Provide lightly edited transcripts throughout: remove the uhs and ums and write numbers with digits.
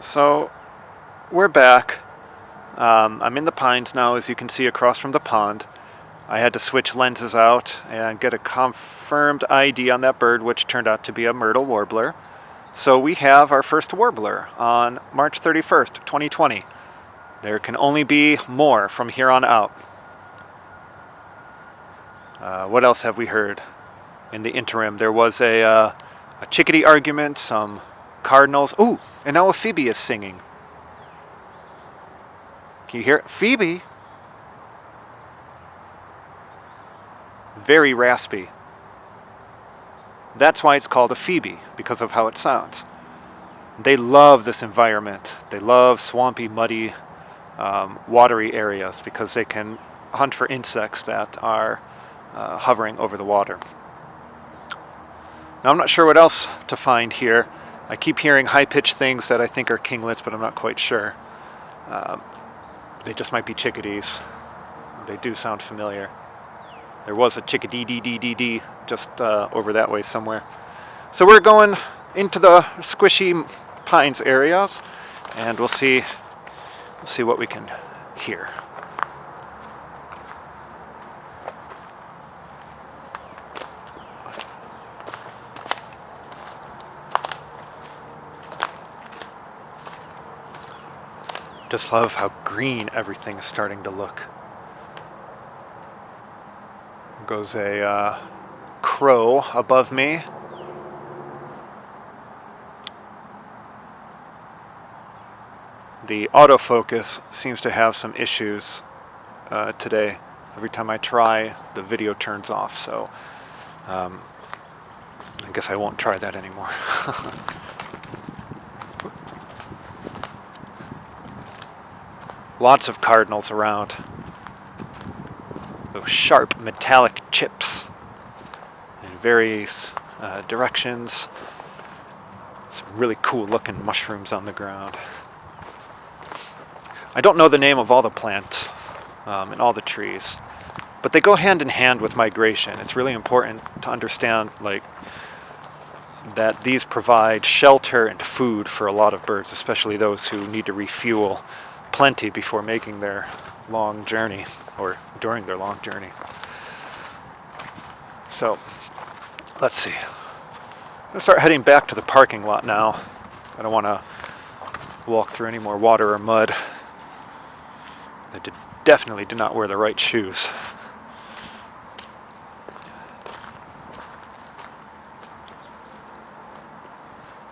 So we're back. I'm in the pines now, as you can see across from the pond. I had to switch lenses out and get a confirmed ID on that bird, which turned out to be a myrtle warbler. So we have our first warbler on March 31st, 2020. There can only be more from here on out. What else have we heard in the interim? There was a chickadee argument, some cardinals. Ooh, and now a phoebe is singing. Can you hear it? Phoebe? Very raspy. That's why it's called a phoebe, because of how it sounds. They love this environment. They love swampy, muddy, watery areas because they can hunt for insects that are hovering over the water. Now I'm not sure what else to find here. I keep hearing high-pitched things that I think are kinglets, but I'm not quite sure. They just might be chickadees. They do sound familiar. There was a chickadee just over that way somewhere. So we're going into the squishy pines areas, and we'll see what we can hear. Just love how green everything is starting to look. There goes a crow above me. The autofocus seems to have some issues today. Every time I try, the video turns off, so I guess I won't try that anymore. Lots of cardinals around. Those sharp metallic chips in various directions. Some really cool looking mushrooms on the ground. I don't know the name of all the plants and all the trees, but they go hand in hand with migration. It's really important to understand that these provide shelter and food for a lot of birds, especially those who need to refuel plenty before making their long journey or during their long journey. So let's see. I'm gonna start heading back to the parking lot now. I don't want to walk through any more water or mud. I definitely did not wear the right shoes.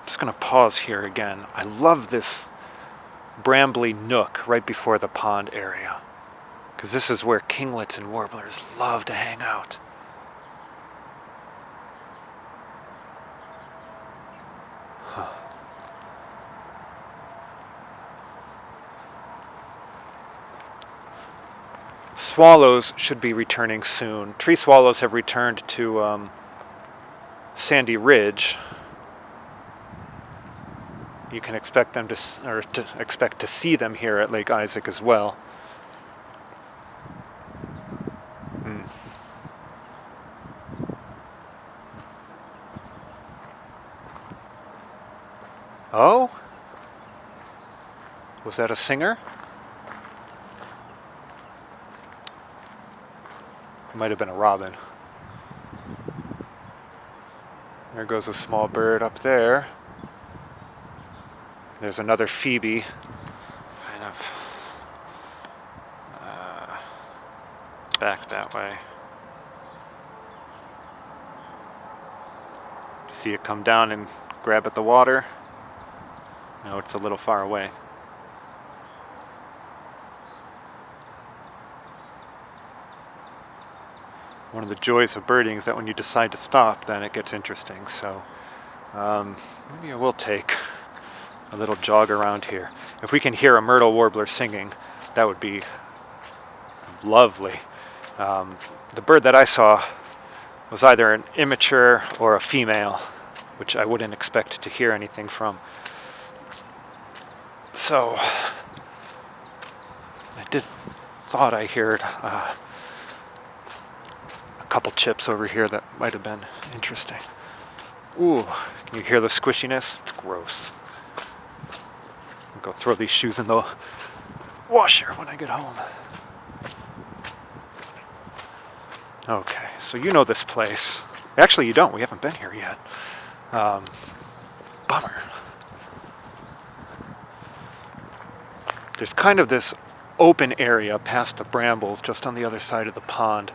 Just gonna pause here again. I love this brambly nook right before the pond area, because this is where kinglets and warblers love to hang out. Swallows should be returning soon. Tree swallows have returned to Sandy Ridge. You can expect them to expect to see them here at Lake Isaac as well. Oh? Was that a singer? It might have been a robin. There goes a small bird up there. There's another phoebe, kind of back that way. Do you see it come down and grab at the water? No, it's a little far away. One of the joys of birding is that when you decide to stop, then it gets interesting. So maybe I will take a little jog around here. If we can hear a myrtle warbler singing, that would be lovely. The bird that I saw was either an immature or a female, which I wouldn't expect to hear anything from. So I thought I heard a couple chips over here that might have been interesting. Ooh, can you hear the squishiness? It's gross. Go throw these shoes in the washer when I get home. Okay, so you know this place. Actually, you don't. We haven't been here yet. Bummer. There's kind of this open area past the brambles just on the other side of the pond,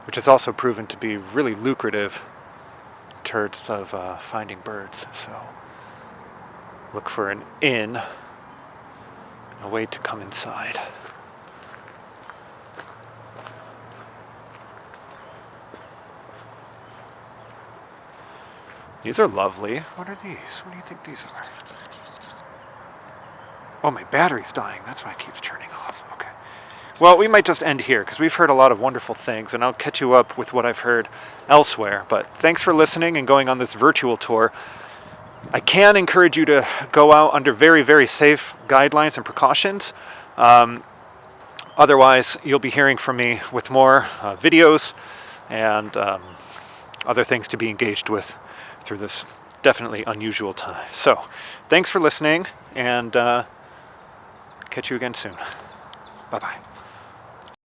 which has also proven to be really lucrative in terms of finding birds. So look for an inn and a way to come inside. These are lovely. What are these? What do you think these are? Oh, my battery's dying. That's why it keeps turning off. Okay. Well, we might just end here because we've heard a lot of wonderful things, and I'll catch you up with what I've heard elsewhere. But thanks for listening and going on this virtual tour. I can encourage you to go out under very, very safe guidelines and precautions. Otherwise, you'll be hearing from me with more videos and other things to be engaged with through this definitely unusual time. So, thanks for listening, and catch you again soon. Bye-bye.